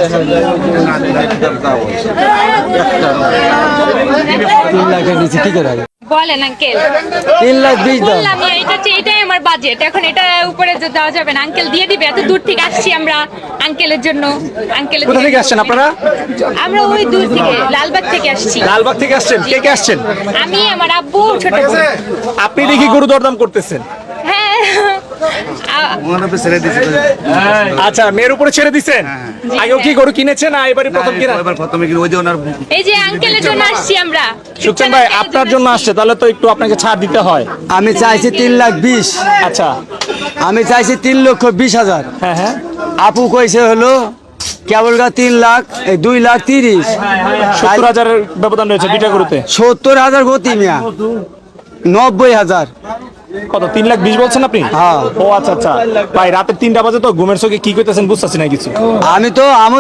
3 লাখের নিচে কি করে হবে? বলেন আঙ্কেল। 3,20,000 দাম। বললাম এটাই আমার বাজেট। এখন এটা উপরে দেওয়া যাবে না। আঙ্কেল দিয়ে দিবে। এত দূর থেকে আসছি আমরা আঙ্কেলের জন্য। আঙ্কেলের কোথা থেকে আসছেন আপনারা? আমরা ওই দূর থেকে লালবাগ থেকে আসছি। লালবাগ থেকে আসছেন? কে কে আসছেন? আমি, আমার আব্বু, ছোট বোন। আপনি দেখি গরু দরদাম করতেছেন? হ্যাঁ। আচ্ছা, মেয়ের উপরে ছেড়ে দিছেন? আগেও কি গরু কিনেছেন না এবারে প্রথম কিনা? এই যে আঙ্কেলের জন্য আসছি আমরা। সুকচান ভাই আপনার জন্য আসছে, তাহলে তো একটু আপনাকে ছাড় দিতে হয়। আমি চাইছি 3,20,000। আচ্ছা, আমি চাইছি 3,20,000। হ্যাঁ হ্যাঁ, আপু কইছে হলো কেবল 3 লাখ, 2,30,000। 70,000-এর ব্যবধান রয়েছে দুইটা গরুতে। 70,000 গতি মিয়া, 90,000। কত? 3,20,000 বলছেন আপনি? হ্যাঁ। ও আচ্ছা আচ্ছা ভাই, রাতে 3টা বাজে তো ঘুমের চোখে কি কইতেছেন বুঝতেছি না কিছু। আমি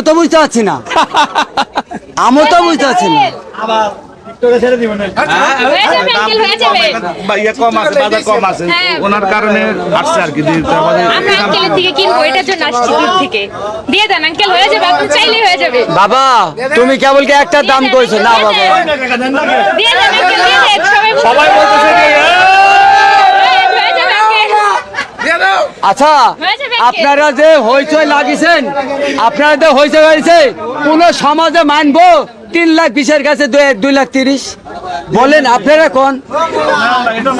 তো বুঝতে পারছি না। আমি তো বুঝতে পারছি না। হয়ে যাবে আঙ্কেল, হয়ে যাবে। হ্যাঁ। ওনার কারণে আসছে আর কি। আমরা আঙ্কেলের থেকে কিনবো, এটার জন্য আসছি দূর থেকে। দিয়ে দেন আঙ্কেল, হয়ে যাবে। আপনি চাইলেই হয়ে যাবে। বাবা তুমি কেবল কি একটা দাম কইছো না বাবা? দিয়ে দেন আঙ্কেল, দিয়ে দেন। সবাই বলতেছে যে হয়ে যাবে আঙ্কেল। আচ্ছা, হয়ে যাবে। আপনারা যে হইচই লাগিয়েছেন, আপনারা যে হইচই লাগিয়েছে, কোন সমাজে মানবো 3,20,000 কাছে 2,30,000? বলেন আপনারা কোন?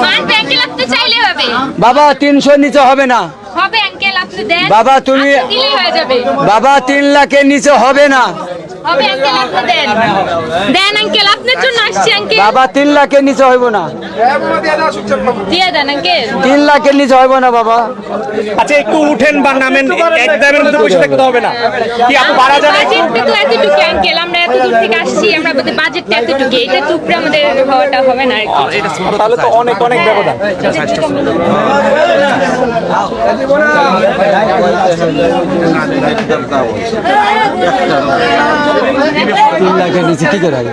মানবে আঙ্কেল, আপনি চাইলেই হবে। বাবা 300 নিচে হবে না। হবে আঙ্কেল, আপনি দেন। বাবা তুমি, আপনি দিলেই হয়ে যাবে। বাবা 3 লাখের নিচে হবে না। হবে আঙ্কেল, আপনি দেন। দেন আঙ্কেল, আপনার জন্য আসছি আঙ্কেল। বাবা 3 লাখের নিচে হইব না। দিয়ে দেন আঙ্কেল। 3 লাখের নিচে হইব না বাবা। আচ্ছা, একটু উঠেন বা নামেন, এক দামের মধ্যে পয়সা থাকতে হবে না কি? আপু ভাড়া জানেন? বাজেটটা তো এতটুকু আঙ্কেল, আমরা এত দূর থেকে আসছি, আমরা বাজেটটা এতটুকু। এটা তো উপরে আমাদের হওয়াটা হবে না আর কি। তাহলে তো অনেক অনেক ব্যবধান। 3 লাখের নিচে কি করে হবে?